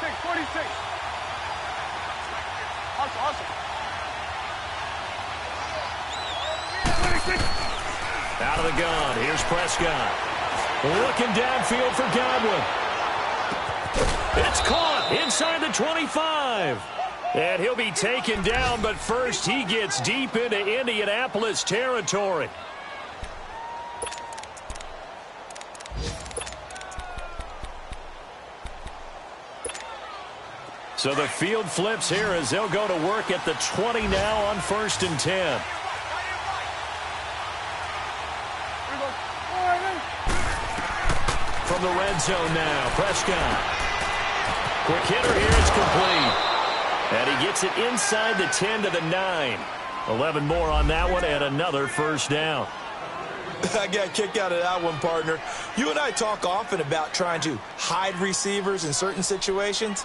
46. Hustle. 26. Out of the gun. Here's Prescott. Looking downfield for Godwin. It's caught inside the 25. And he'll be taken down, but first he gets deep into Indianapolis territory. So the field flips here as they'll go to work at the 20 now on 1st and 10. From the red zone now, Prescott. Quick hitter here, it's complete. And he gets it inside the 10 to the 9. 11 more on that one and another first down. I got a kick out of that one, partner. You and I talk often about trying to hide receivers in certain situations,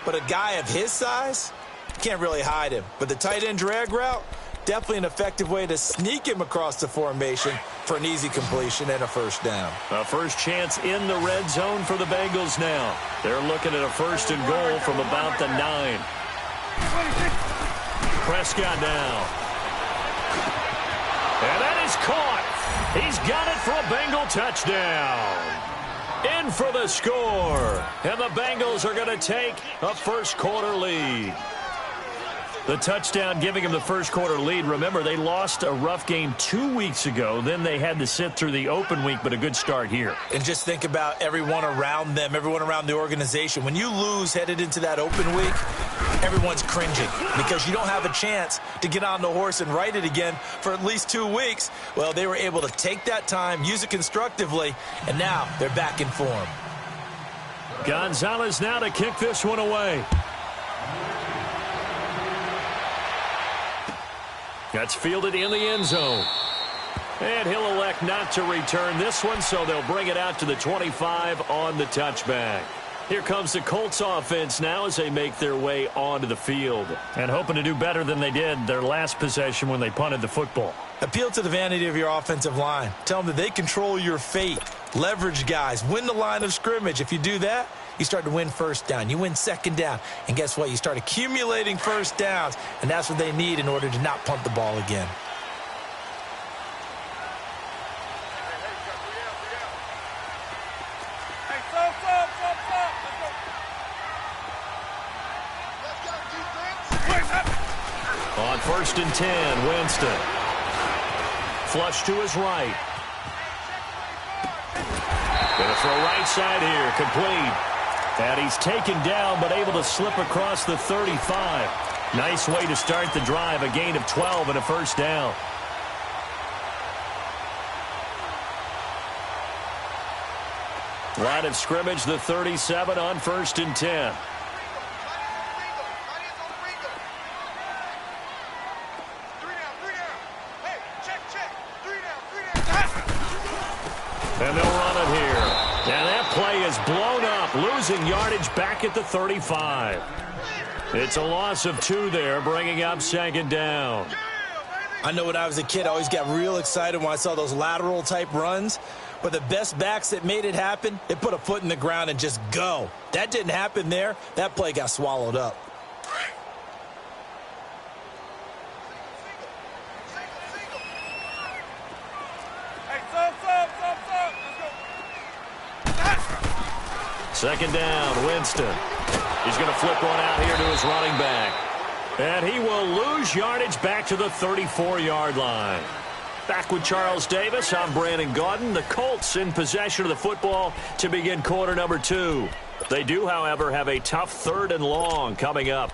but a guy of his size, can't really hide him. But the tight end drag route, definitely an effective way to sneak him across the formation for an easy completion and a first down. A first chance in the red zone for the Bengals now. They're looking at a 1st and goal from about the 9. Prescott now. And that is caught. He's got it for a Bengal touchdown. In for the score. And the Bengals are going to take a first quarter lead. The touchdown giving him the first quarter lead. Remember, they lost a rough game 2 weeks ago. Then they had to sit through the open week, but a good start here. And just think about everyone around them, everyone around the organization. When you lose headed into that open week, everyone's cringing because you don't have a chance to get on the horse and ride it again for at least 2 weeks. Well, they were able to take that time, use it constructively, and now they're back in form. Gonzalez now to kick this one away. That's fielded in the end zone. And he'll elect not to return this one, so they'll bring it out to the 25 on the touchback. Here comes the Colts offense now as they make their way onto the field. And hoping to do better than they did their last possession when they punted the football. Appeal to the vanity of your offensive line. Tell them that they control your fate. Leverage guys. Win the line of scrimmage. If you do that, you start to win first down. You win second down. And guess what? You start accumulating first downs. And that's what they need in order to not punt the ball again. On 1st and 10, Winston. Flush to his right. Going to throw right side here, complete. And he's taken down, but able to slip across the 35. Nice way to start the drive, a gain of 12 and a first down. Line of scrimmage, the 37 on 1st and 10. And they'll run it here. And that play is blown up, losing yardage back at the 35. It's a loss of 2 there, bringing up 2nd down. I know when I was a kid, I always got real excited when I saw those lateral-type runs. But the best backs that made it happen, they put a foot in the ground and just go. That didn't happen there. That play got swallowed up. Second down, Winston. He's going to flip one out here to his running back. And he will lose yardage back to the 34-yard line. Back with Charles Davis, I'm Brandon Gaudin. The Colts in possession of the football to begin quarter number 2. They do, however, have a tough 3rd and long coming up.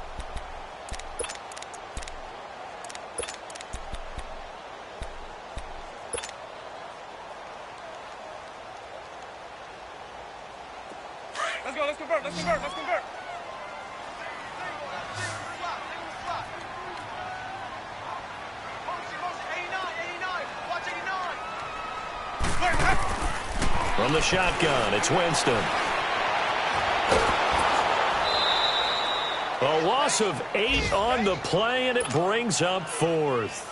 Let's convert. From the shotgun, it's Winston. A loss of 8 on the play, and it brings up 4th.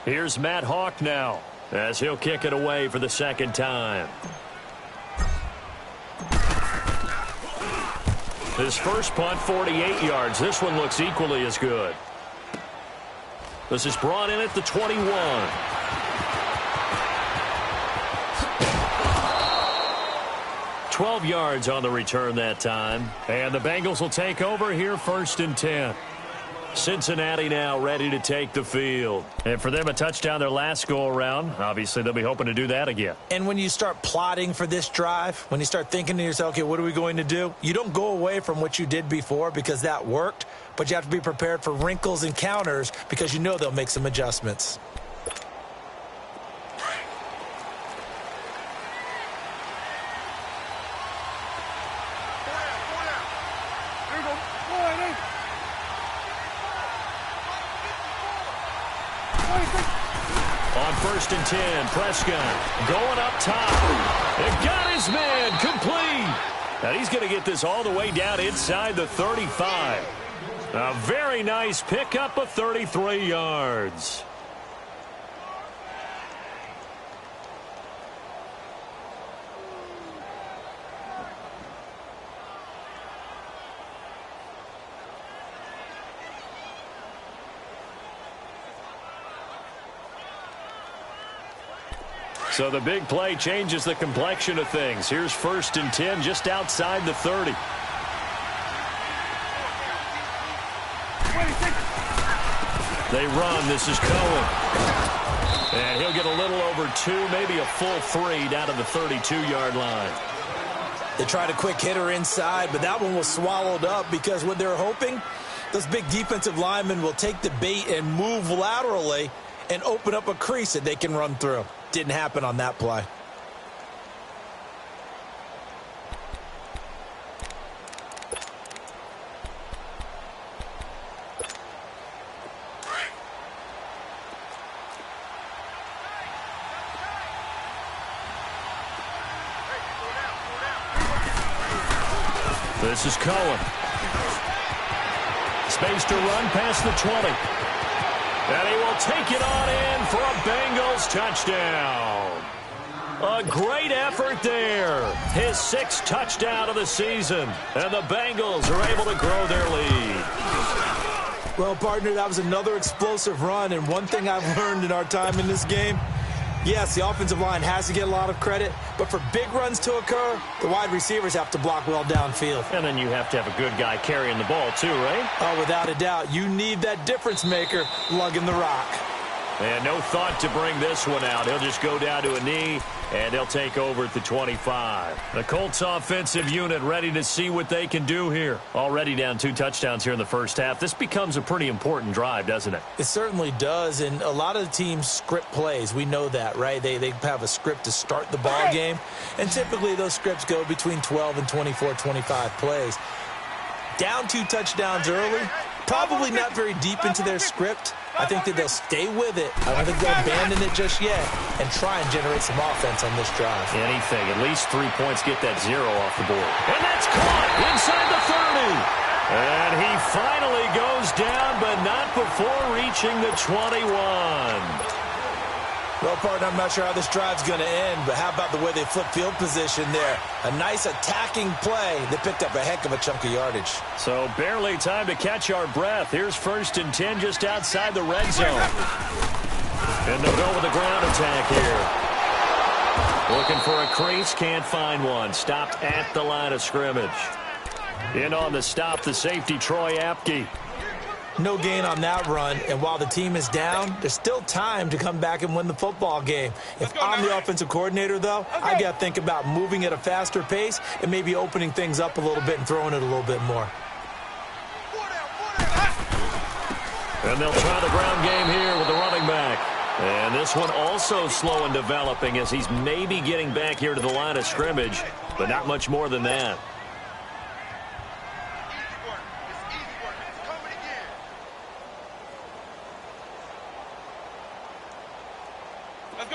Here's Matt Hawk now, as he'll kick it away for the 2nd time. His first punt, 48 yards. This one looks equally as good. This is brought in at the 21. $12 yards on the return that time. And the Bengals will take over here, 1st and 10. Cincinnati now ready to take the field. And for them, a touchdown their last go-around. Obviously, they'll be hoping to do that again. And when you start plotting for this drive, when you start thinking to yourself, okay, what are we going to do? You don't go away from what you did before because that worked, but you have to be prepared for wrinkles and counters because you know they'll make some adjustments. There you go. Go ahead, hey. On 1st and 10, Prescott going up top. It got his man complete. And he's going to get this all the way down inside the 35. A very nice pickup of 33 yards. So the big play changes the complexion of things. Here's 1st and 10 just outside the 30. They run. This is Cohen. And he'll get a little over 2, maybe a full 3 down to the 32-yard line. They tried a quick hitter inside, but that one was swallowed up because what they're hoping, those big defensive linemen will take the bait and move laterally and open up a crease that they can run through. Didn't happen on that play. This is Cohen. Space to run past the 20. And he will take it on in for a Bengals touchdown. A great effort there. His 6th touchdown of the season. And the Bengals are able to grow their lead. Well, partner, that was another explosive run. And one thing I've learned in our time in this game, yes, the offensive line has to get a lot of credit, but for big runs to occur, the wide receivers have to block well downfield. And then you have to have a good guy carrying the ball too, right? Oh, without a doubt. You need that difference maker lugging the rock. And no thought to bring this one out. He'll just go down to a knee, and they'll take over at the 25. The Colts offensive unit ready to see what they can do here. Already down 2 touchdowns here in the first half. This becomes a pretty important drive, doesn't it? It certainly does, and a lot of the teams script plays. We know that, right? They have a script to start the ball game, and typically those scripts go between 12 and 24, 25 plays. Down 2 touchdowns early, probably not very deep into their script. I think that they'll stay with it. I don't think they'll abandon it just yet and try and generate some offense on this drive. Anything. At least 3 points, get that 0 off the board. And that's caught inside the 30. And he finally goes down, but not before reaching the 21. Well, partner, I'm not sure how this drive's going to end, but how about the way they flip field position there? A nice attacking play that picked up a heck of a chunk of yardage. So barely time to catch our breath. Here's 1st and 10 just outside the red zone. And they'll go with the ground attack here. Looking for a crease, can't find one. Stopped at the line of scrimmage. In on the stop, the safety, Troy Apke. No gain on that run, and while the team is down, there's still time to come back and win the football game. If I'm the offensive coordinator, though, I got to think about moving at a faster pace and maybe opening things up a little bit and throwing it a little bit more. And they'll try the ground game here with the running back. And this one also slow in developing as he's maybe getting back here to the line of scrimmage, but not much more than that.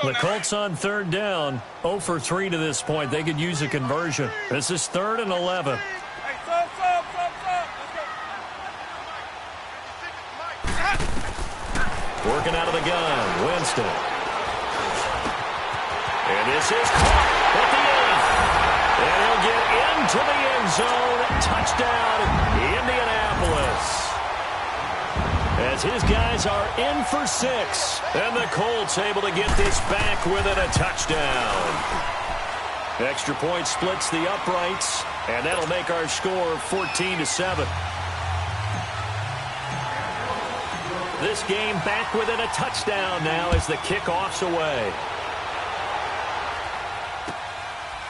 The Colts on 3rd down, 0 for 3 to this point. They could use a conversion. This is 3rd and 11. Hey, stop. Let's go. Working out of the gun, Winston. And this is caught at the 8th. And he'll get into the end zone. Touchdown, Indianapolis. As his guys are in for 6. And the Colts able to get this back within a touchdown. Extra point splits the uprights, and that'll make our score 14-7. This game back within a touchdown now as the kickoff's away.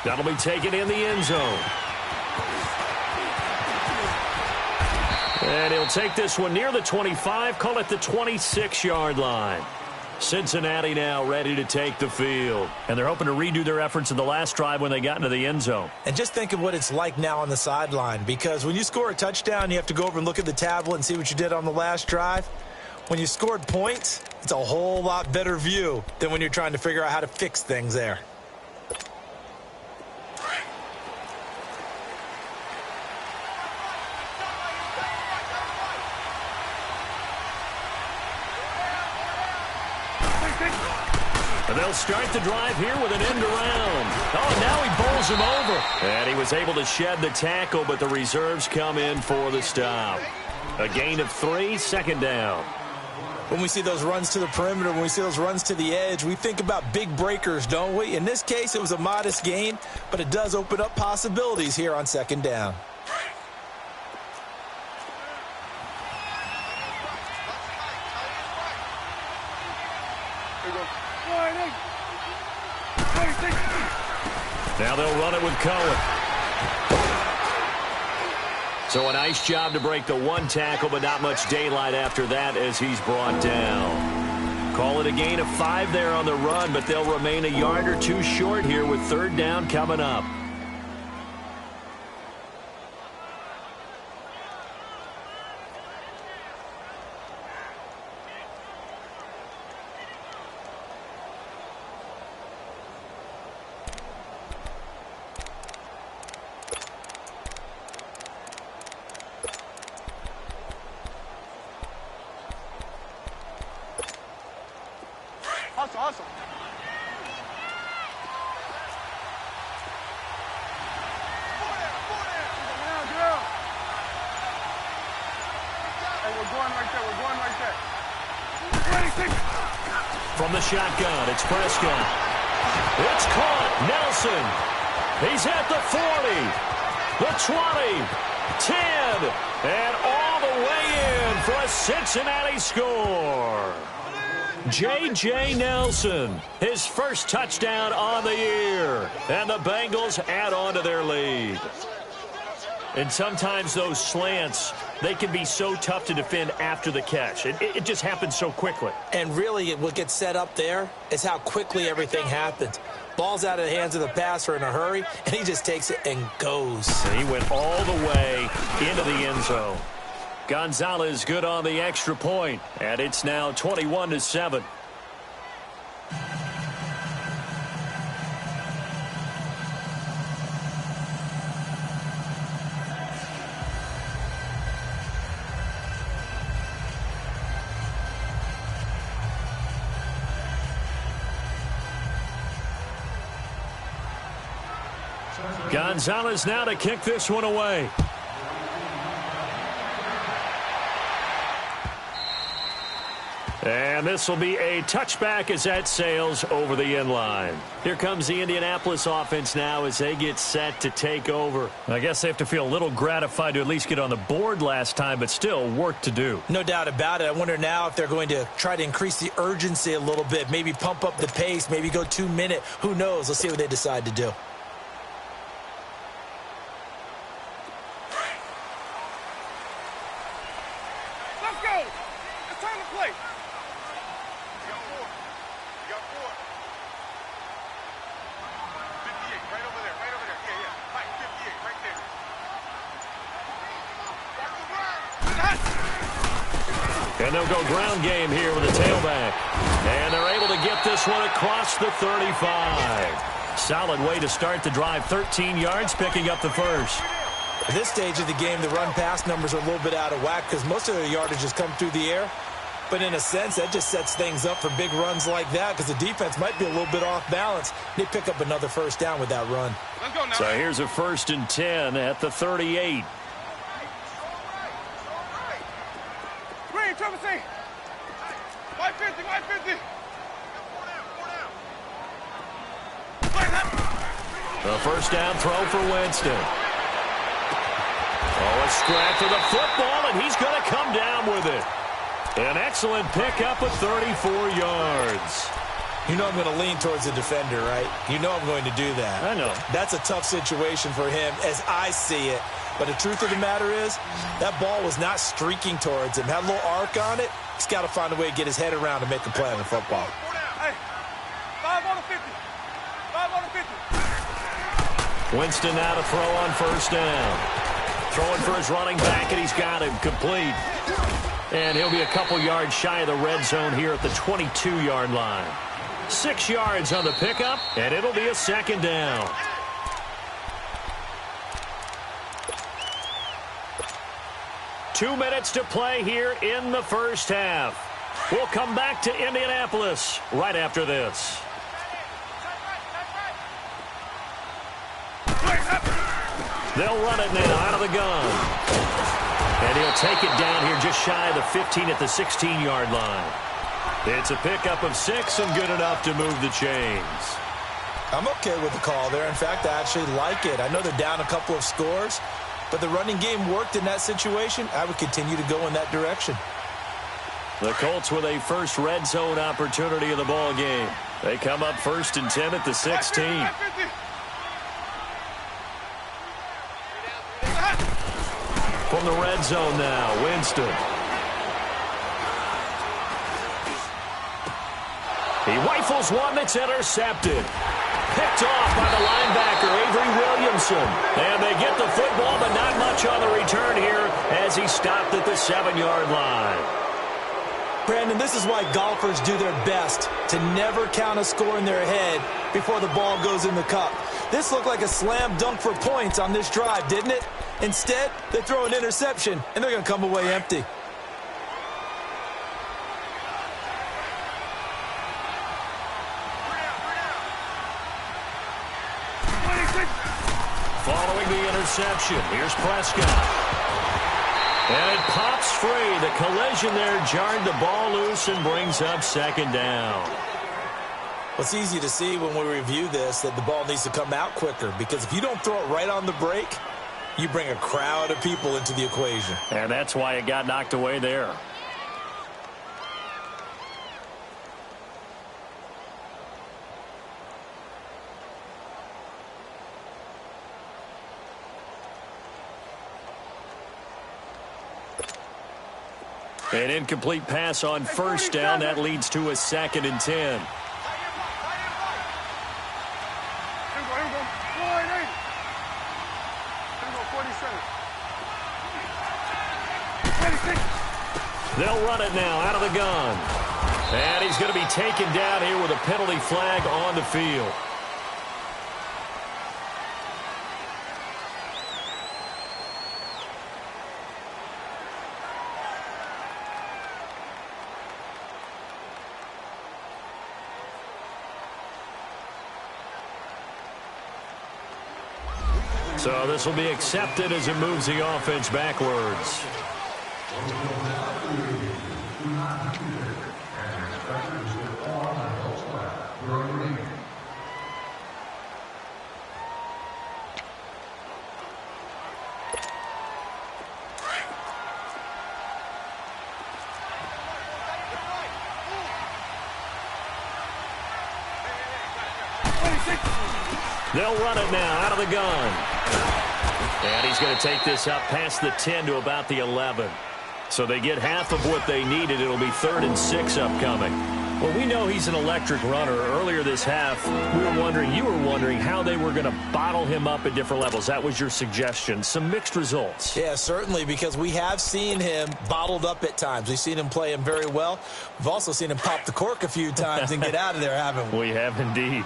That'll be taken in the end zone. And he'll take this one near the 25, call it the 26-yard line. Cincinnati now ready to take the field. And they're hoping to redo their efforts in the last drive when they got into the end zone. And just think of what it's like now on the sideline, because when you score a touchdown, you have to go over and look at the tablet and see what you did on the last drive. When you scored points, it's a whole lot better view than when you're trying to figure out how to fix things there. And they'll start the drive here with an end around. Oh, now he bowls him over. And he was able to shed the tackle, but the reserves come in for the stop. A gain of 3, second down. When we see those runs to the perimeter, when we see those runs to the edge, we think about big breakers, don't we? In this case, it was a modest gain, but it does open up possibilities here on second down. Now they'll run it with Cohen. So a nice job to break the one tackle, but not much daylight after that as he's brought down. Call it a gain of 5 there on the run, but they'll remain a yard or 2 short here with third down coming up. Awesome. Hey, we're going right there. From the shotgun, it's Prescott. It's caught. Nelson. He's at the 40, the 20, 10, and all the way in for a Cincinnati score. J.J. Nelson, his first touchdown on the year. And the Bengals add on to their lead. And sometimes those slants, they can be so tough to defend after the catch. It just happens so quickly. And really, what gets set up there is how quickly everything happens. Ball's out of the hands of the passer in a hurry, and he just takes it and goes. And he went all the way into the end zone. Gonzalez good on the extra point, and it's now 21-7. Gonzalez now to kick this one away. And this will be a touchback as that sails over the end line. Here comes the Indianapolis offense now as they get set to take over. I guess they have to feel a little gratified to at least get on the board last time, but still work to do. No doubt about it. I wonder now if they're going to try to increase the urgency a little bit, maybe pump up the pace, maybe go 2-minute. Who knows? Let's see what they decide to do. Let's go. It's time to play. And they'll go ground game here with a tailback. And they're able to get this one across the 35. Solid way to start the drive. 13 yards, picking up the first. At this stage of the game, the run-pass numbers are a little bit out of whack because most of their yardage has come through the air. But in a sense, that just sets things up for big runs like that because the defense might be a little bit off balance. They pick up another first down with that run. Let's go now. So here's a 1st and 10 at the 38. Green, triple C. White 50, white 50. The first down throw for Winston. Oh, a scrap for the football, and he's going to come down with it. An excellent pickup of 34 yards. You know I'm going to lean towards the defender, right? You know I'm going to do that. I know. That's a tough situation for him as I see it. But the truth of the matter is, that ball was not streaking towards him. Had a little arc on it. He's got to find a way to get his head around to make a play on the football. Hey, 5 on the 50. 5 on the 50. Winston now to throw on first down. Throwing for his running back, and he's got him complete. And he'll be a couple yards shy of the red zone here at the 22-yard line. 6 yards on the pickup, and it'll be a second down. Two minutes to play here in the first half. We'll come back to Indianapolis right after this. They'll run it now out of the gun. And he'll take it down here just shy of the 15 at the 16-yard line. It's a pickup of 6 and good enough to move the chains. I'm okay with the call there. In fact, I actually like it. I know they're down a couple of scores, but the running game worked in that situation. I would continue to go in that direction. The Colts with a first red zone opportunity in the ball game. They come up 1st and 10 at the 16. From the red zone now, Winston. He rifles one that's intercepted. Picked off by the linebacker, Avery Williamson. And they get the football, but not much on the return here as he stopped at the 7-yard line. Brandon, this is why golfers do their best to never count a score in their head before the ball goes in the cup. This looked like a slam dunk for points on this drive, didn't it? Instead, they throw an interception, and they're going to come away empty. Following the interception, here's Prescott. And it pops free. The collision there jarred the ball loose and brings up second down. Well, it's easy to see when we review this that the ball needs to come out quicker because if you don't throw it right on the break, you bring a crowd of people into the equation. And that's why it got knocked away there. An incomplete pass on first down. That leads to a 2nd and 10. They'll run it now out of the gun. And he's going to be taken down here with a penalty flag on the field. So this will be accepted as it moves the offense backwards. They'll run it now out of the gun. And he's going to take this up past the 10 to about the 11. So they get half of what they needed. It'll be 3rd and 6 upcoming. Well, we know he's an electric runner. Earlier this half, you were wondering how they were going to bottle him up at different levels. That was your suggestion. Some mixed results. Yeah, certainly, because we have seen him bottled up at times. We've seen him play him very well. We've also seen him pop the cork a few times and get out of there, haven't we? We have indeed.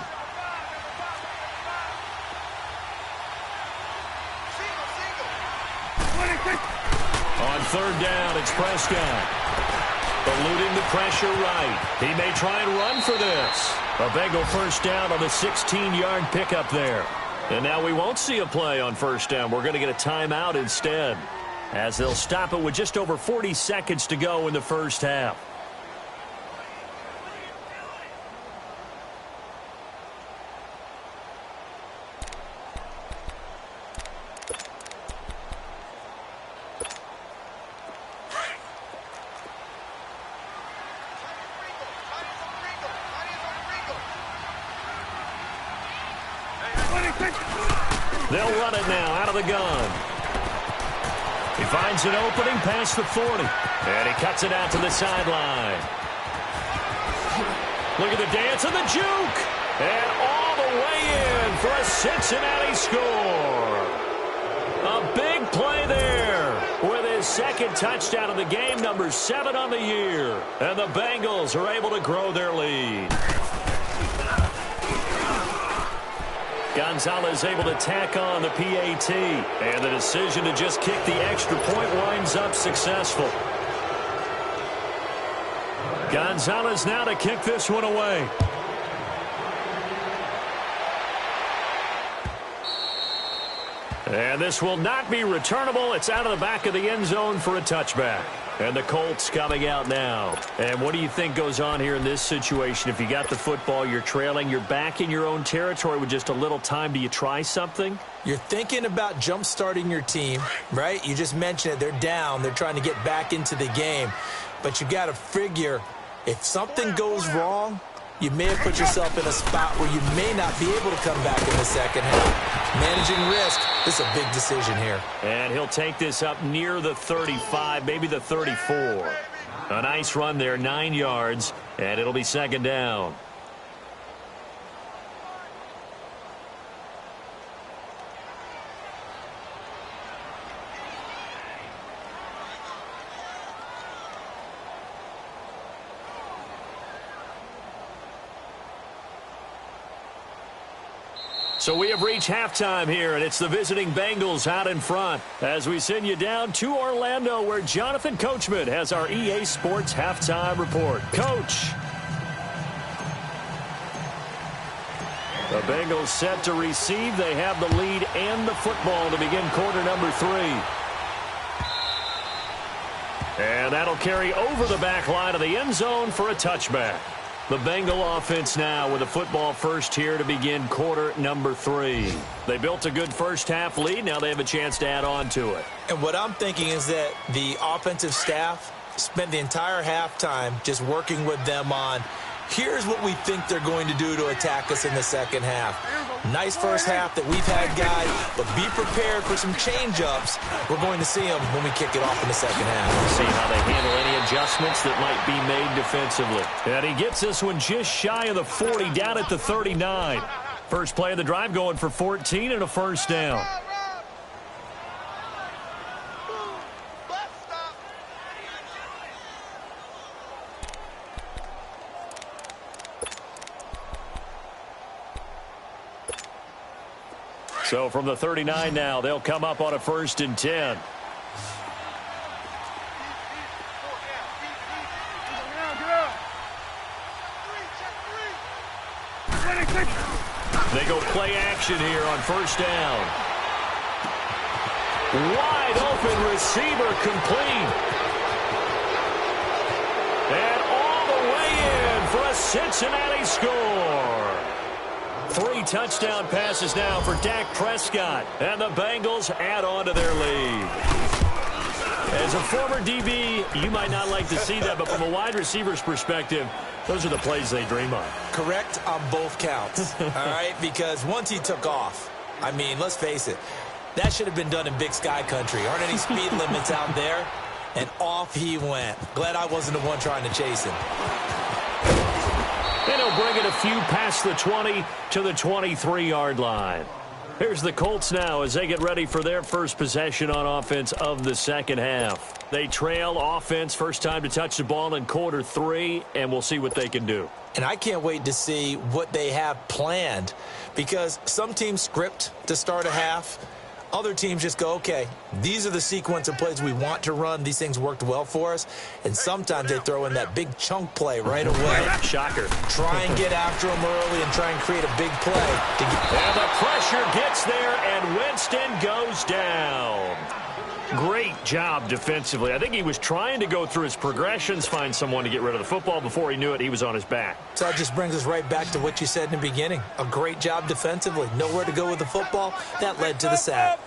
On 3rd down, it's Prescott. Eluding the pressure right. He may try and run for this. A Bengal first down on the 16-yard pickup there. And now we won't see a play on first down. We're going to get a timeout instead, as they'll stop it with just over 40 seconds to go in the first half. They'll run it now out of the gun. He finds an opening past the 40. And he cuts it out to the sideline. Look at the dance and the juke. And all the way in for a Cincinnati score. A big play there with his second touchdown of the game, number 7 on the year. And the Bengals are able to grow their lead. Gonzalez able to tack on the PAT. And the decision to just kick the extra point winds up successful. Gonzalez now to kick this one away. And this will not be returnable. It's out of the back of the end zone for a touchback. And the Colts coming out now. And what do you think goes on here in this situation? If you got the football, you're trailing, you're back in your own territory with just a little time. Do you try something? You're thinking about jump-starting your team, right? You just mentioned it. They're down. They're trying to get back into the game. But you got to figure, if something goes wrong, you may have put yourself in a spot where you may not be able to come back in the second half. Managing risk, this is a big decision here. And he'll take this up near the 35, maybe the 34. A nice run there, 9 yards, and it'll be second down. So we have reached halftime here, and it's the visiting Bengals out in front as we send you down to Orlando, where Jonathan Coachman has our EA Sports halftime report. Coach. The Bengals set to receive. They have the lead and the football to begin quarter number 3. And that'll carry over the back line of the end zone for a touchback. The Bengal offense now with a football first here to begin quarter number 3. They built a good first half lead. Now they have a chance to add on to it. And what I'm thinking is that the offensive staff spent the entire halftime just working with them on, here's what we think they're going to do to attack us in the second half. Nice first half that we've had, guys, but be prepared for some change-ups. We're going to see them when we kick it off in the second half. See how they handle any adjustments that might be made defensively. And he gets this one just shy of the 40, down at the 39. First play of the drive going for 14 and a first down. So from the 39 now, they'll come up on a 1st and 10. They go play action here on first down. Wide open receiver complete. And all the way in for a Cincinnati score. 3 touchdown passes now for Dak Prescott. And the Bengals add on to their lead. As a former DB, you might not like to see that, but from a wide receiver's perspective, those are the plays they dream of. Correct on both counts, all right? Because once he took off, I mean, let's face it, that should have been done in Big Sky Country. Aren't any speed limits out there? And off he went. Glad I wasn't the one trying to chase him. And he'll bring it a few past the 20 to the 23-yard line. Here's the Colts now as they get ready for their first possession on offense of the second half. They trail offense, first time to touch the ball in quarter 3, and we'll see what they can do. And I can't wait to see what they have planned, because some teams script to start a half. Other teams just go, okay, these are the sequence of plays we want to run. These things worked well for us. And sometimes they throw in that big chunk play right away. Shocker. Try and get after them early and try and create a big play. And the pressure gets there, and Winston goes down. Great job defensively. I think he was trying to go through his progressions, find someone to get rid of the football. Before he knew it, he was on his back. So that just brings us right back to what you said in the beginning. A great job defensively. Nowhere to go with the football. That led to the sack.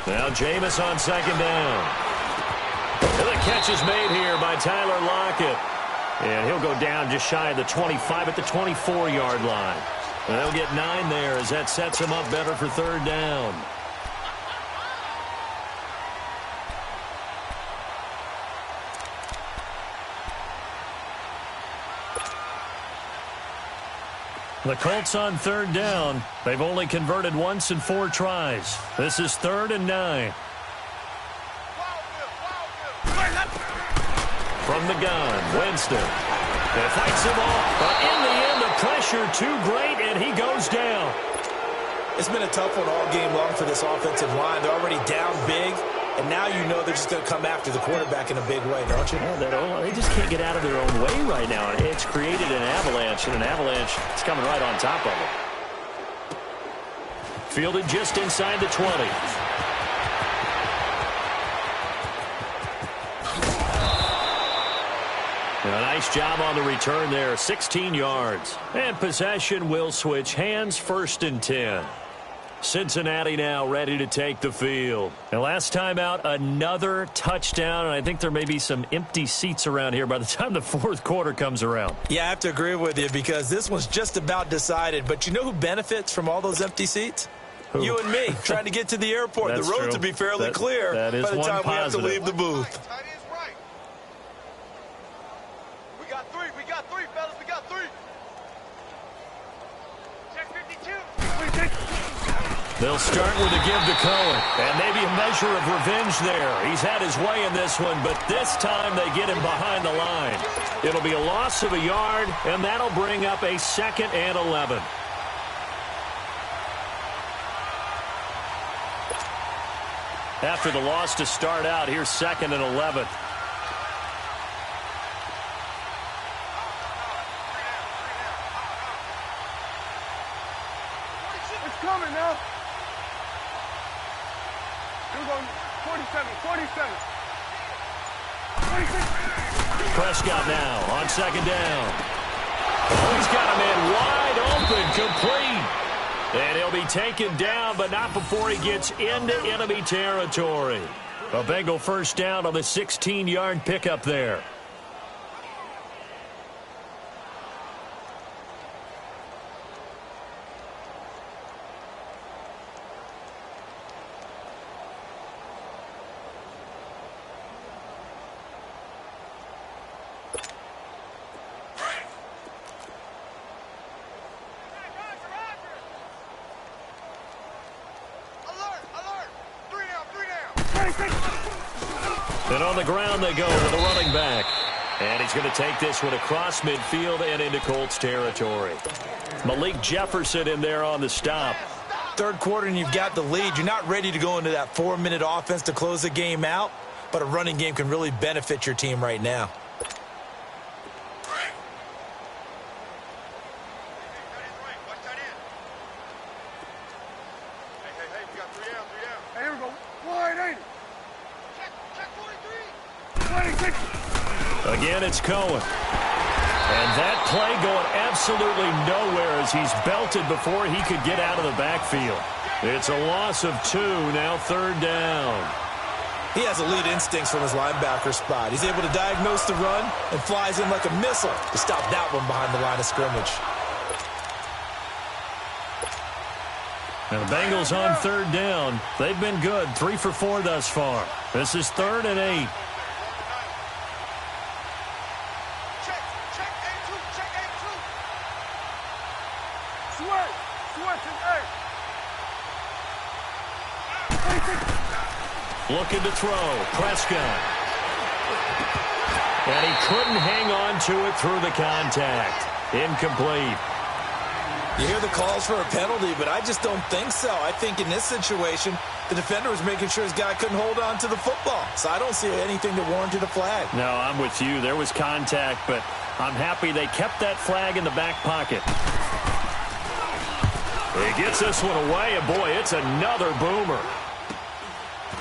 Now Jameis on second down. And the catch is made here by Tyler Lockett. And he'll go down just shy of the 25 at the 24-yard line. And they'll get 9 there as that sets him up better for third down. The Colts on third down. They've only converted once in 4 tries. This is 3rd and 9. From the gun, Winston. It fights him off, but in the end, the pressure too great, and he goes down. It's been a tough one all game long for this offensive line. They're already down big, and now you know they're just going to come after the quarterback in a big way, don't you? Yeah, they just can't get out of their own way right now. It's created an avalanche, and an avalanche is coming right on top of it. Fielded just inside the 20. A nice job on the return there, 16 yards. And possession will switch hands, 1st and 10. Cincinnati now ready to take the field. And last time out, another touchdown, and I think there may be some empty seats around here by the time the 4th quarter comes around. Yeah, I have to agree with you because this one's just about decided. But you know who benefits from all those empty seats? Who? You and me, trying to get to the airport. The roads will be fairly clear by the time we have to leave the booth. They'll start with a give to Cohen, and maybe a measure of revenge there. He's had his way in this one, but this time they get him behind the line. It'll be a loss of a yard, and that'll bring up a 2nd and 11. After the loss to start out, here's 2nd and 11. It's coming now. Here we go. 47, 47. 46. Prescott now on 2nd down. Oh, he's got a man wide open, complete. And he'll be taken down, but not before he gets into enemy territory. A Bengal 1st down on the 16-yard pickup there. And on the ground they go with the running back. And he's going to take this one across midfield and into Colts territory. Malik Jefferson in there on the stop. 3rd quarter and you've got the lead. You're not ready to go into that 4-minute offense to close the game out, but a running game can really benefit your team right now. Again, it's Cohen. And that play going absolutely nowhere as he's belted before he could get out of the backfield. It's a loss of 2, now 3rd down. He has elite instincts from his linebacker spot. He's able to diagnose the run and flies in like a missile to stop that one behind the line of scrimmage. And the Bengals on 3rd down. They've been good, 3 for 4 thus far. This is 3rd and 8. Looking to throw. Prescott. And he couldn't hang on to it through the contact. Incomplete. You hear the calls for a penalty, but I just don't think so. I think in this situation, the defender was making sure his guy couldn't hold on to the football. So I don't see anything that warranted a flag. No, I'm with you. There was contact, but I'm happy they kept that flag in the back pocket. He gets this one away, and boy, it's another boomer.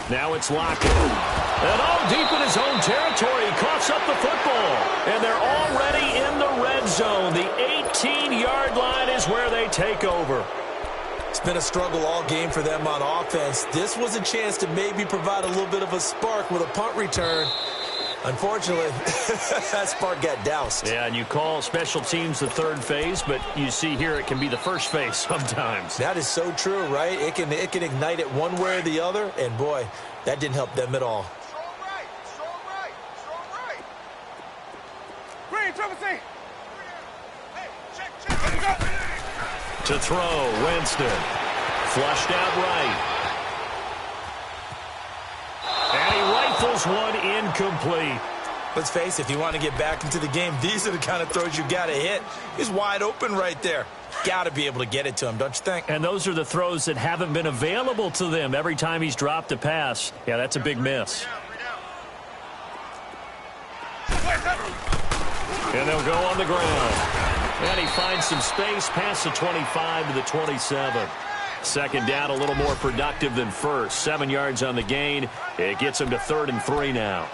Now it's Lockett. And deep in his own territory, he coughs up the football. And they're already in the red zone. The 18-yard line is where they take over. It's been a struggle all game for them on offense. This was a chance to maybe provide a little bit of a spark with a punt return. Unfortunately, that spark got doused. Yeah, and you call special teams the third phase, but you see here it can be the first phase sometimes. That is so true, right? It can ignite it one way or the other, and boy, that didn't help them at all. Green, triple C. To throw, Winston. Flushed out right. And he rifles one incomplete. Let's face it, if you want to get back into the game, these are the kind of throws you got to hit. He's wide open right there. Got to be able to get it to him, don't you think? And those are the throws that haven't been available to them every time he's dropped a pass. Yeah, that's a big miss. And they'll go on the ground. And he finds some space past the 25 to the 27. Second down, a little more productive than first. 7 yards on the gain. It gets him to 3rd and 3 now.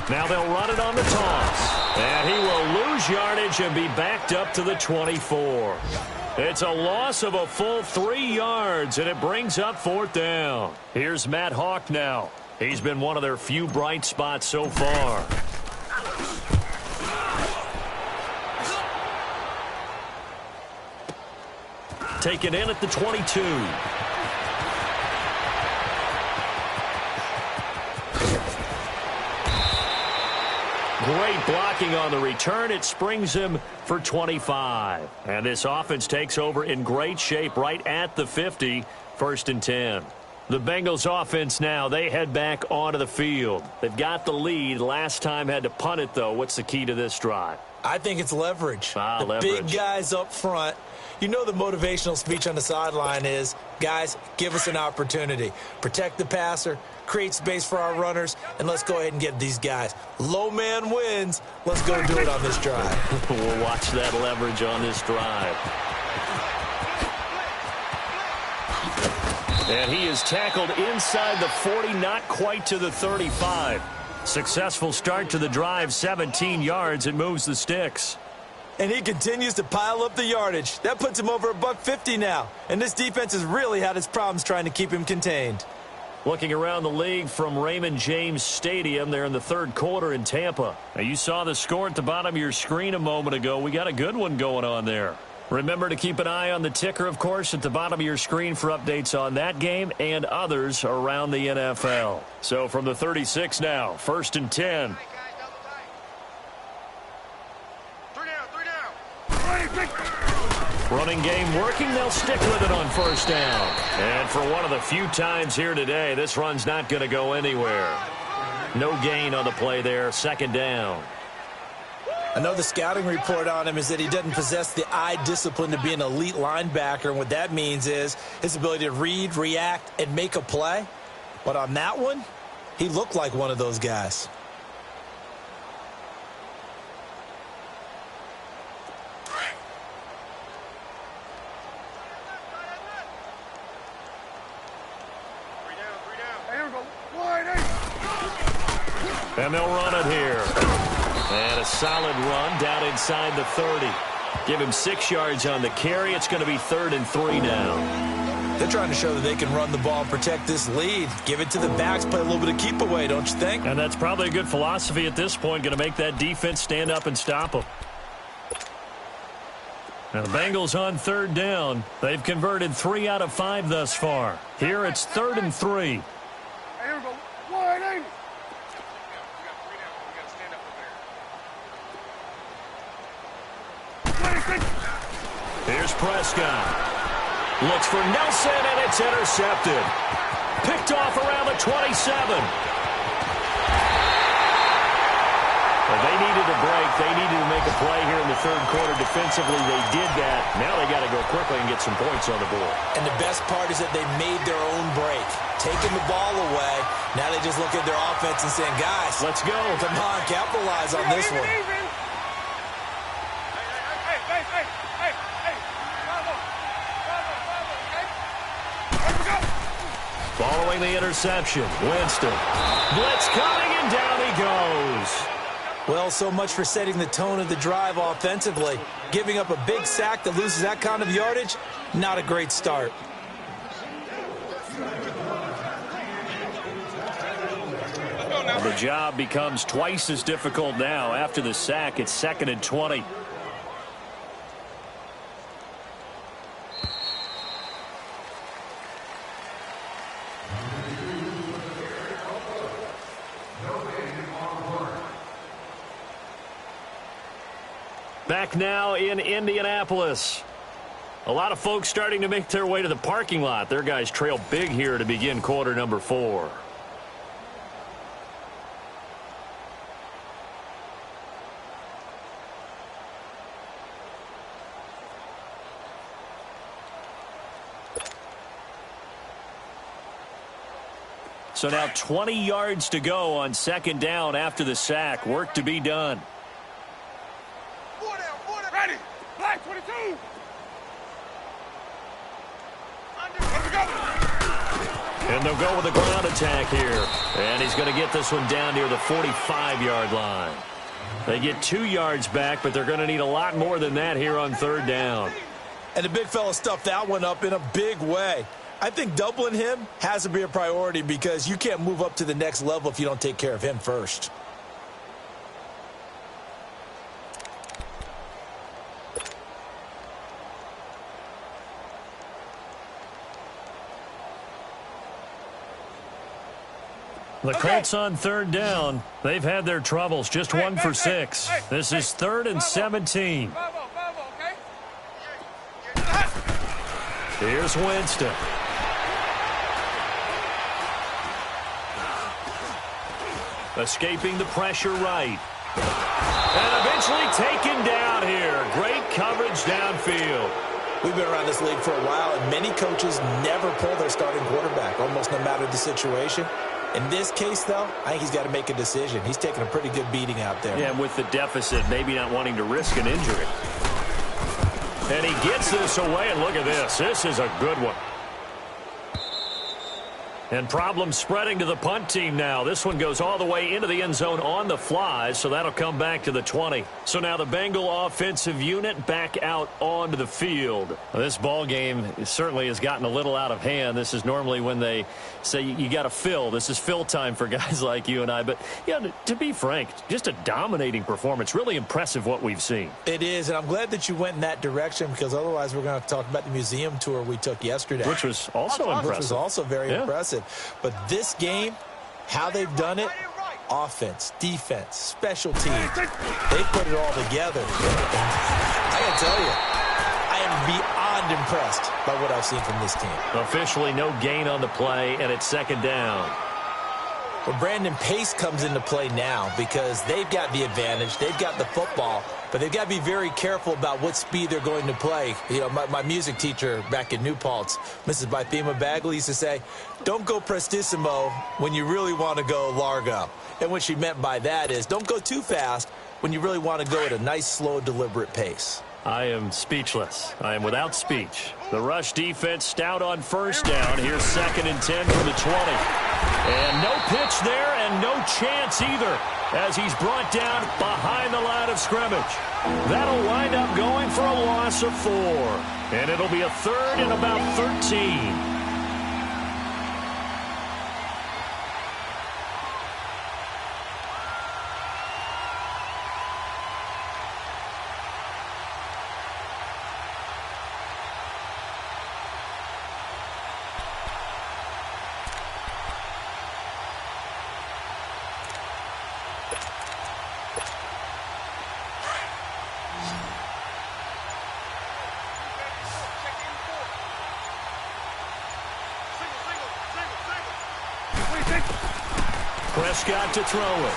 Now they'll run it on the toss. And he will lose yardage and be backed up to the 24. It's a loss of a full 3 yards, and it brings up 4th down. Here's Matt Hawk now. He's been one of their few bright spots so far. Taken in at the 22. Great blocking on the return. It springs him for 25. And this offense takes over in great shape right at the 50. 1st and 10. The Bengals offense now, they head back onto the field. They've got the lead. Last time had to punt it, though. What's the key to this drive? I think it's leverage. Leverage. Big guys up front. You know the motivational speech on the sideline is, guys, give us an opportunity. Protect the passer, create space for our runners, and let's go ahead and get these guys. Low man wins. Let's go do it on this drive. We'll watch that leverage on this drive. And he is tackled inside the 40, not quite to the 35. Successful start to the drive, 17 yards. It moves the sticks. And he continues to pile up the yardage. That puts him over $150 now. And this defense has really had its problems trying to keep him contained. Looking around the league from Raymond James Stadium, they're in the 3rd quarter in Tampa. Now, you saw the score at the bottom of your screen a moment ago. We got a good one going on there. Remember to keep an eye on the ticker, of course, at the bottom of your screen for updates on that game and others around the NFL. So from the 36 now, 1st and 10. Running game working. They'll stick with it on 1st down. And for one of the few times here today, this run's not going to go anywhere. No gain on the play there. 2nd down. I know the scouting report on him is that he doesn't possess the eye discipline to be an elite linebacker. And what that means is his ability to read, react, and make a play. But on that one, he looked like one of those guys. And they'll run it here. And a solid run down inside the 30. Give him 6 yards on the carry. It's going to be 3rd and 3 now. They're trying to show that they can run the ball and protect this lead. Give it to the backs, play a little bit of keep away, don't you think? And that's probably a good philosophy at this point. Going to make that defense stand up and stop them. Now the Bengals on 3rd down. They've converted 3 out of 5 thus far. Here it's 3rd and 3. Here we go. 180. Here's Prescott. Looks for Nelson, and it's intercepted. Picked off around the 27. Well, they needed a break. They needed to make a play here in the third quarter. Defensively, they did that. Now they got to go quickly and get some points on the board. And the best part is that they made their own break. Taking the ball away. Now they just look at their offense and saying, guys, let's go. Come on, capitalize on this one. Following the interception, Winston. Blitz coming, and down he goes. Well, so much for setting the tone of the drive offensively. Giving up a big sack that loses that kind of yardage, not a great start. The job becomes twice as difficult now. After the sack, it's 2nd and 20. Back now in Indianapolis. A lot of folks starting to make their way to the parking lot. Their guys trail big here to begin quarter number 4. So now 20 yards to go on 2nd down after the sack. Work to be done. Ready. Black 22. And they'll go with a ground attack here. And he's going to get this one down near the 45-yard line. They get 2 yards back, but they're going to need a lot more than that here on 3rd down. And the big fella stuffed that one up in a big way. I think doubling him has to be a priority because you can't move up to the next level if you don't take care of him first. The Colts on 3rd down. They've had their troubles. Just 1 for 6. This is 3rd and 17. Here's Winston. Escaping the pressure right. And eventually taken down here. Great coverage downfield. We've been around this league for a while, and many coaches never pull their starting quarterback, almost no matter the situation. In this case, though, I think he's got to make a decision. He's taking a pretty good beating out there. Yeah, and with the deficit, maybe not wanting to risk an injury. And he gets this away, and look at this. This is a good one. And problems spreading to the punt team now. This one goes all the way into the end zone on the fly, so that'll come back to the 20. So now the Bengal offensive unit back out onto the field. This ball game certainly has gotten a little out of hand. This is normally when they say you got to fill. This is fill time for guys like you and I. But, yeah, to be frank, just a dominating performance. Really impressive what we've seen. It is, and I'm glad that you went in that direction because otherwise we're going to talk about the museum tour we took yesterday. Which was also impressive. Which was also very impressive. But this game, how they've done it, offense, defense, special teams, they put it all together. I got to tell you, I am beyond impressed by what I've seen from this team. Officially no gain on the play, and it's 2nd down. Well, Brandon, pace comes into play now because they've got the advantage. They've got the football, but they've got to be very careful about what speed they're going to play. You know, my music teacher back in New Paltz, Mrs. Bythema Bagley, used to say, don't go prestissimo when you really want to go largo. And what she meant by that is don't go too fast when you really want to go at a nice, slow, deliberate pace. I am speechless. I am without speech. The rush defense stout on 1st down. Here's 2nd and 10 from the 20. And no pitch there and no chance either as he's brought down behind the line of scrimmage. That'll wind up going for a loss of 4. And it'll be a 3rd and about 13. Prescott to throw it.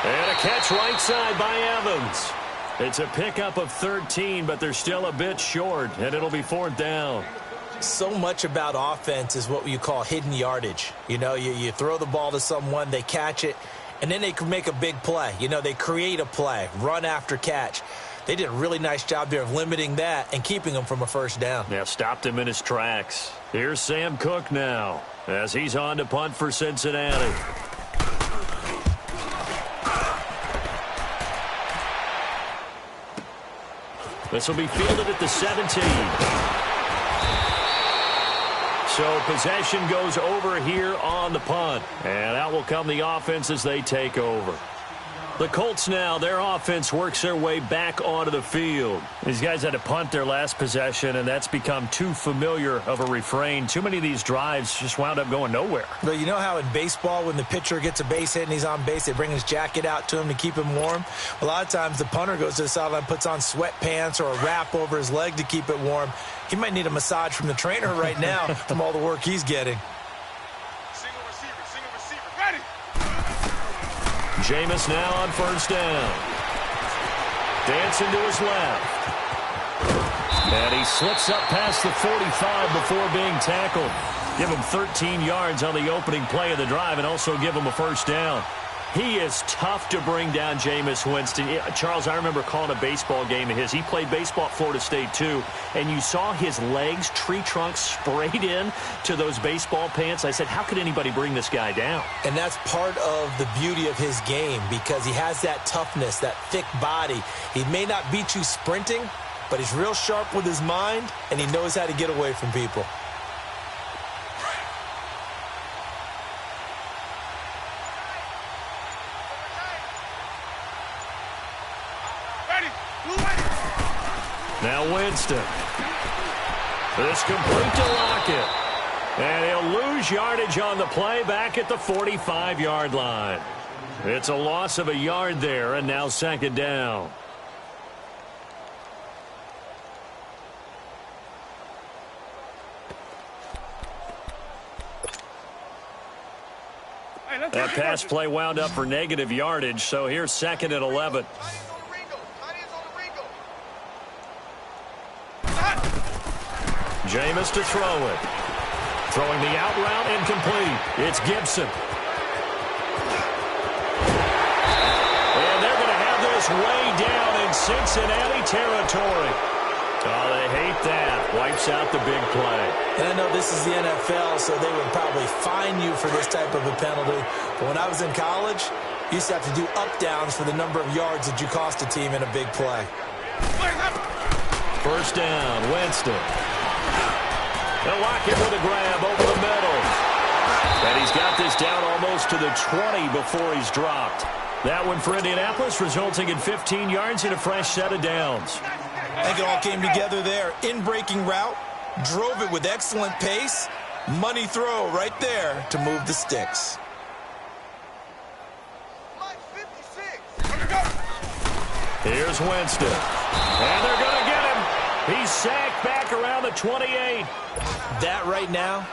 And a catch right side by Evans. It's a pickup of 13, but they're still a bit short, and it'll be 4th down. So much about offense is what you call hidden yardage. You know, you throw the ball to someone, they catch it, and then they can make a big play. You know, they create a play, run after catch. They did a really nice job there of limiting that and keeping him from a first down. Yeah, stopped him in his tracks. Here's Sam Cook now as he's on to punt for Cincinnati. This will be fielded at the 17. So possession goes over here on the punt. And out will come the offense as they take over. The Colts now, their offense works their way back onto the field. These guys had to punt their last possession, and that's become too familiar of a refrain. Too many of these drives just wound up going nowhere. But you know how in baseball, when the pitcher gets a base hit and he's on base, they bring his jacket out to him to keep him warm? A lot of times the punter goes to the sideline, puts on sweatpants or a wrap over his leg to keep it warm. He might need a massage from the trainer right now from all the work he's getting. Jameis now on first down. Dancing to his left. And he slips up past the 45 before being tackled. Give him 13 yards on the opening play of the drive and also give him a first down. He is tough to bring down, Jameis Winston. Charles, I remember calling a baseball game of his. He played baseball at Florida State, too. And you saw his legs, tree trunks sprayed in to those baseball pants. I said, how could anybody bring this guy down? And that's part of the beauty of his game because he has that toughness, that thick body. He may not beat you sprinting, but he's real sharp with his mind, and he knows how to get away from people. Now Winston. This complete to Lockett. And he'll lose yardage on the play back at the 45-yard line. It's a loss of a yard there, and now 2nd down. That pass play wound up for negative yardage, so here's 2nd and 11. Jameis to throw it. Throwing the out route incomplete. It's Gibson. And they're going to have this way down in Cincinnati territory. Oh, they hate that. Wipes out the big play. And I know this is the NFL, so they would probably fine you for this type of a penalty. But when I was in college, you used to have to do up-downs for the number of yards that you cost a team in a big play. First down, Winston. They'll lock it with a grab over the middle. And he's got this down almost to the 20 before he's dropped. That one for Indianapolis, resulting in 15 yards and a fresh set of downs. I think it all came together there. In-breaking route, drove it with excellent pace. Money throw right there to move the sticks. Here's Winston. And they're going to get him. He's sacked back around the 28. That right now,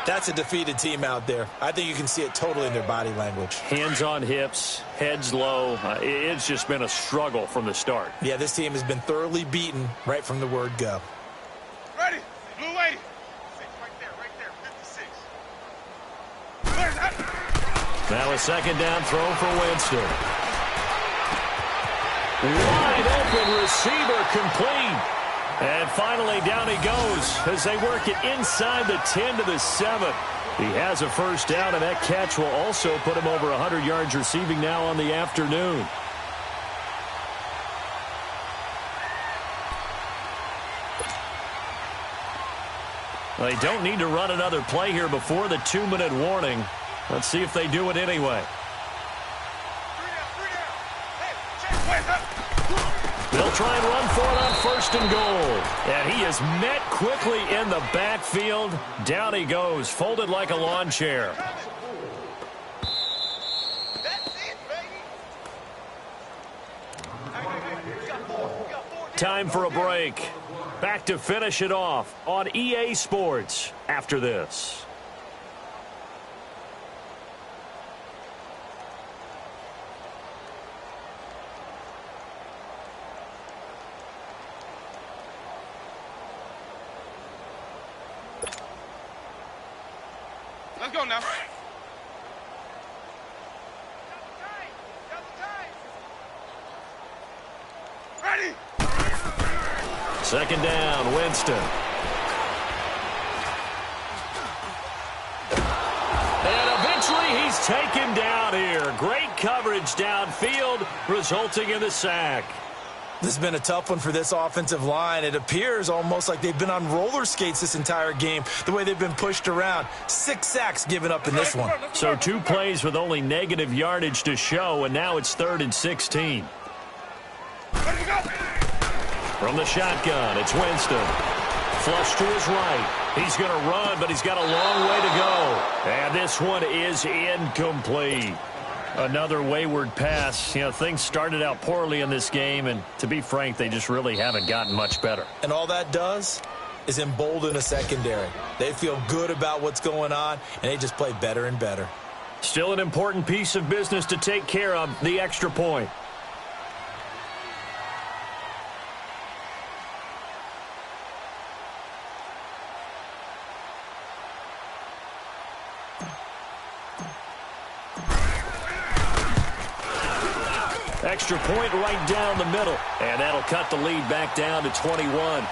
that's a defeated team out there. I think you can see it totally in their body language. Hands on hips, heads low. It's just been a struggle from the start. Yeah, this team has been thoroughly beaten right from the word go. Ready? Blue 80. Right there, 56. Now a 2nd down throw for Winston. Wide open receiver complete. And finally down he goes as they work it inside the 10 to the 7. He has a first down, and that catch will also put him over 100 yards receiving now on the afternoon. Well, they don't need to run another play here before the 2-minute warning. Let's see if they do it anyway. They'll try and run for it on 1st and goal. And he is met quickly in the backfield. Down he goes, folded like a lawn chair. Time for a break. Back to finish it off on EA Sports after this. Let's go now. Ready. Second down, Winston. And eventually he's taken down here. Great coverage downfield, resulting in the sack. This has been a tough one for this offensive line. It appears almost like they've been on roller skates this entire game, the way they've been pushed around. 6 sacks given up in this one. So 2 plays with only negative yardage to show, and now it's 3rd and 16. From the shotgun, it's Winston. Flush to his right. He's going to run, but he's got a long way to go. And this one is incomplete. Another wayward pass. You know, things started out poorly in this game, and to be frank, they just really haven't gotten much better. And all that does is embolden a secondary. They feel good about what's going on, and they just play better and better. Still an important piece of business to take care of, the extra point. Extra point right down the middle. And that'll cut the lead back down to 21.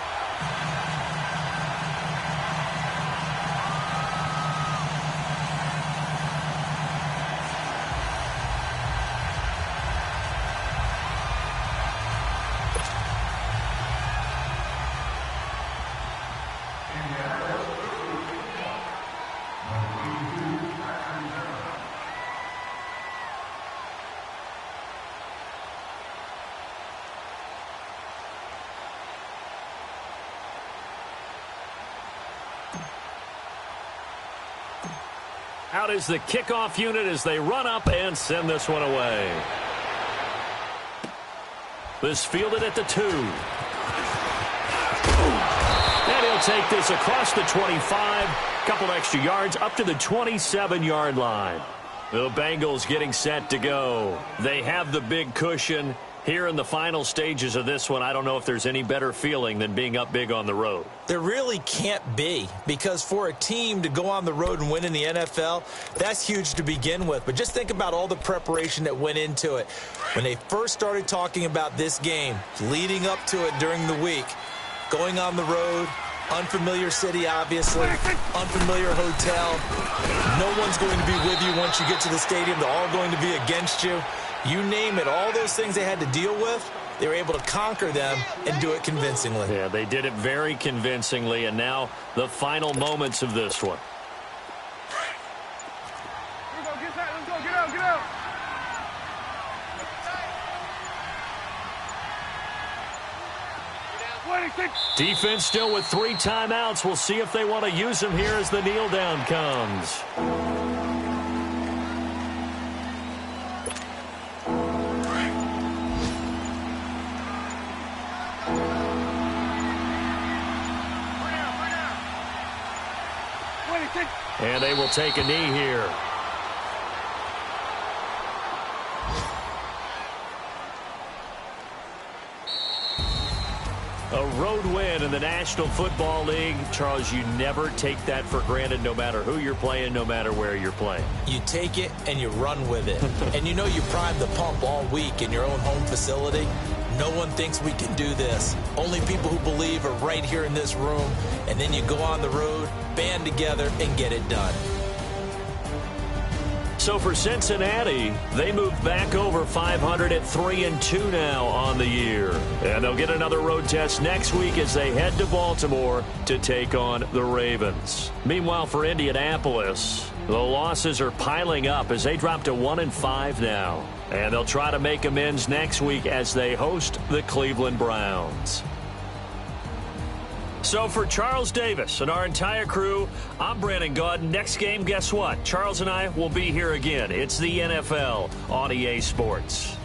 Out is the kickoff unit as they run up and send this one away. This fielded at the 2. And he'll take this across the 25. Couple extra yards up to the 27-yard line. The Bengals getting set to go. They have the big cushion. Here in the final stages of this one, I don't know if there's any better feeling than being up big on the road. There really can't be, because for a team to go on the road and win in the NFL, that's huge to begin with. But just think about all the preparation that went into it. When they first started talking about this game, leading up to it during the week, going on the road, unfamiliar city, obviously, unfamiliar hotel. No one's going to be with you once you get to the stadium. They're all going to be against you. You name it, all those things they had to deal with, they were able to conquer them and do it convincingly. Yeah, they did it very convincingly, and now the final moments of this one. Let's go, get out, get out. Defense still with 3 timeouts. We'll see if they want to use them here as the kneel down comes. And they will take a knee here. A road win in the National Football League. Charles, you never take that for granted, no matter who you're playing, no matter where you're playing. You take it and you run with it. And you know you primed the pump all week in your own home facility. No one thinks we can do this. Only people who believe are right here in this room. And then you go on the road, band together, and get it done. So for Cincinnati, they move back over 500 at 3-2 now on the year. And they'll get another road test next week as they head to Baltimore to take on the Ravens. Meanwhile, for Indianapolis, the losses are piling up as they drop to 1-5 now. And they'll try to make amends next week as they host the Cleveland Browns. So for Charles Davis and our entire crew, I'm Brandon Gaudin. Next game, guess what? Charles and I will be here again. It's the NFL on EA Sports.